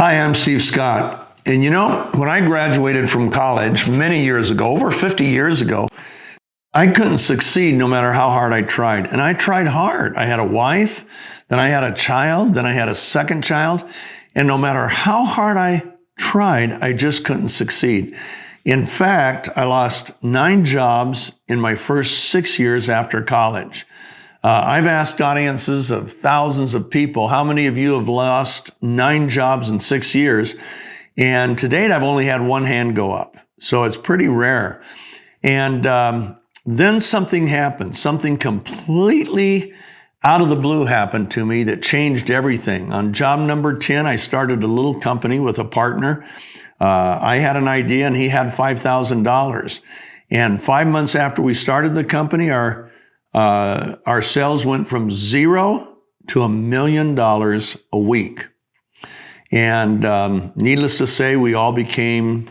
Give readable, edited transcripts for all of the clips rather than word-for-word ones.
Hi, I'm Steve Scott. And you know, when I graduated from college many years ago, over 50 years ago, I couldn't succeed no matter how hard I tried. And I tried hard. I had a wife, then I had a child, then I had a second child. And no matter how hard I tried, I just couldn't succeed. In fact, I lost 9 jobs in my first 6 years after college. I've asked audiences of thousands of people, how many of you have lost 9 jobs in 6 years? And to date, I've only had one hand go up. So it's pretty rare. And then something happened. Something completely out of the blue happened to me that changed everything. On job number 10, I started a little company with a partner. I had an idea and he had $5,000. And 5 months after we started the company, our sales went from 0 to $1 million a week. And needless to say, we all became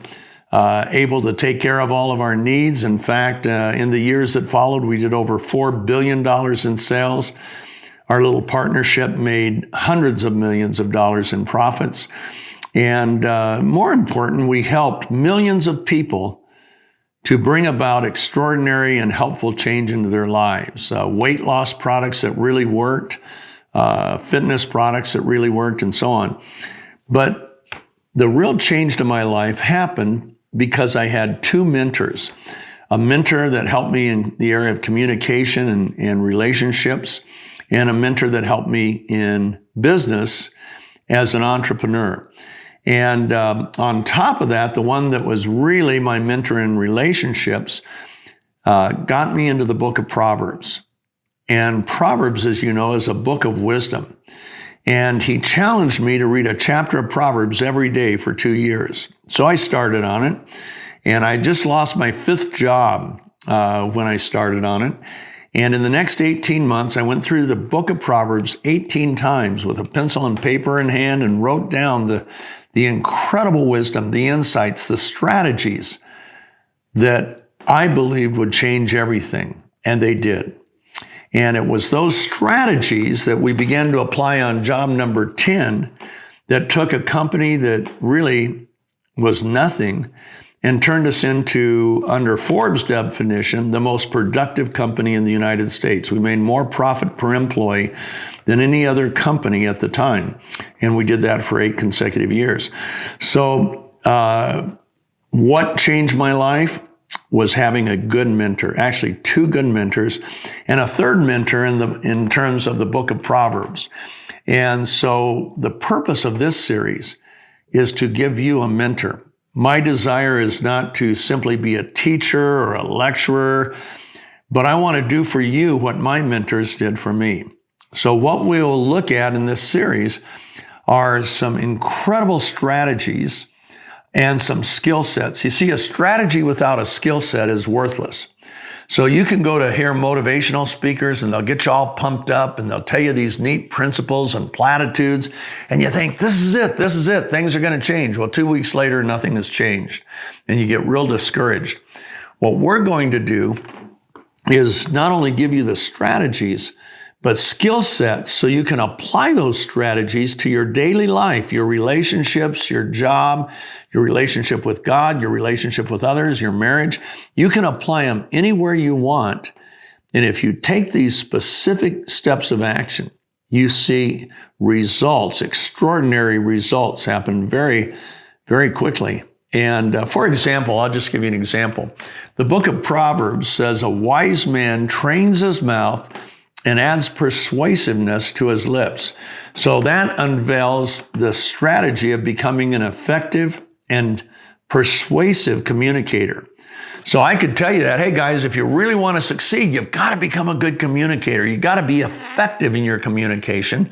able to take care of all of our needs. In fact, in the years that followed, we did over $4 billion in sales. Our little partnership made hundreds of millions of dollars in profits. And more important, we helped millions of people to bring about extraordinary and helpful change into their lives. Weight loss products that really worked, fitness products that really worked, and so on. But the real change to my life happened because I had 2 mentors. A mentor that helped me in the area of communication and relationships, and a mentor that helped me in business as an entrepreneur. And on top of that, the one that was really my mentor in relationships got me into the book of Proverbs. And Proverbs, as you know, is a book of wisdom. And he challenged me to read a chapter of Proverbs every day for 2 years. So I started on it. And I just lost my 5th job when I started on it. And in the next 18 months, I went through the book of Proverbs 18 times with a pencil and paper in hand and wrote down the incredible wisdom, the insights, the strategies that I believed would change everything. And they did. And it was those strategies that we began to apply on job number 10 that took a company that really was nothing and turned us into, under Forbes' definition, the most productive company in the United States. We made more profit per employee than any other company at the time. And we did that for 8 consecutive years. So what changed my life was having a good mentor, actually 2 good mentors, and a 3rd mentor in terms of the book of Proverbs. And so the purpose of this series is to give you a mentor. My desire is not to simply be a teacher or a lecturer, but I want to do for you what my mentors did for me. So what we'll look at in this series are some incredible strategies and some skill sets. You see, a strategy without a skill set is worthless. So you can go to hear motivational speakers and they'll get you all pumped up and they'll tell you these neat principles and platitudes. And you think, this is it, things are going to change. Well, 2 weeks later, nothing has changed. And you get real discouraged. What we're going to do is not only give you the strategies, but skill sets so you can apply those strategies to your daily life, your relationships, your job, your relationship with God, your relationship with others, your marriage. You can apply them anywhere you want. And if you take these specific steps of action, you see results, extraordinary results happen very, very quickly. And for example, I'll just give you an example. The book of Proverbs says, a wise man trains his mouth and adds persuasiveness to his lips. So that unveils the strategy of becoming an effective and persuasive communicator. So I could tell you that, hey guys, if you really want to succeed, you've got to become a good communicator. You got to be effective in your communication.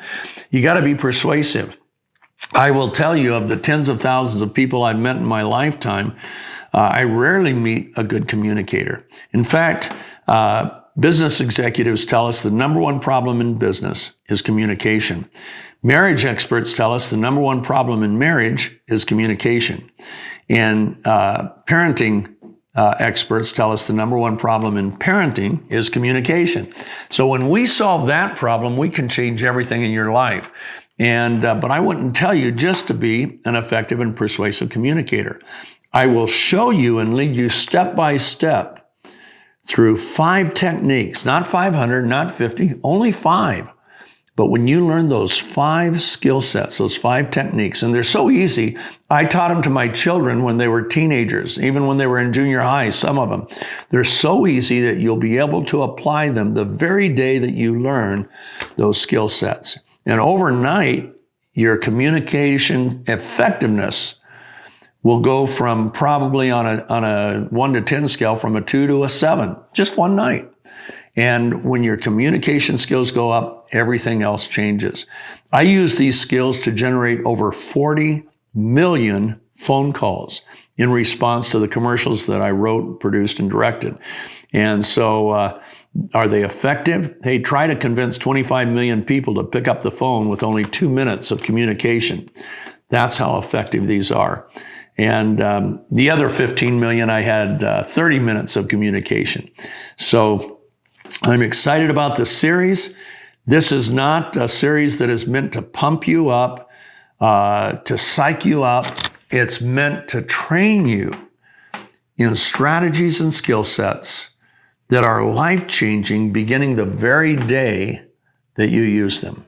You got to be persuasive. I will tell you, of the tens of thousands of people I've met in my lifetime, I rarely meet a good communicator. In fact, business executives tell us the number 1 problem in business is communication. Marriage experts tell us the number 1 problem in marriage is communication. And parenting experts tell us the number one problem in parenting is communication. So when we solve that problem, we can change everything in your life. But I wouldn't tell you just to be an effective and persuasive communicator. I will show you and lead you step by step through 5 techniques, not 500, not 50, only 5. But when you learn those 5 skill sets, those 5 techniques, and they're so easy, I taught them to my children when they were teenagers, even when they were in junior high, some of them. They're so easy that you'll be able to apply them the very day that you learn those skill sets. And overnight, your communication effectiveness will go from probably on a 1 to 10 scale from a 2 to a 7, just one night. And when your communication skills go up, everything else changes. I use these skills to generate over 40 million phone calls in response to the commercials that I wrote, produced, and directed. And so, are they effective? Hey, try to convince 25 million people to pick up the phone with only 2 minutes of communication. That's how effective these are. And the other 15 million, I had 30 minutes of communication. So I'm excited about this series. This is not a series that is meant to pump you up, to psych you up. It's meant to train you in strategies and skill sets that are life-changing beginning the very day that you use them.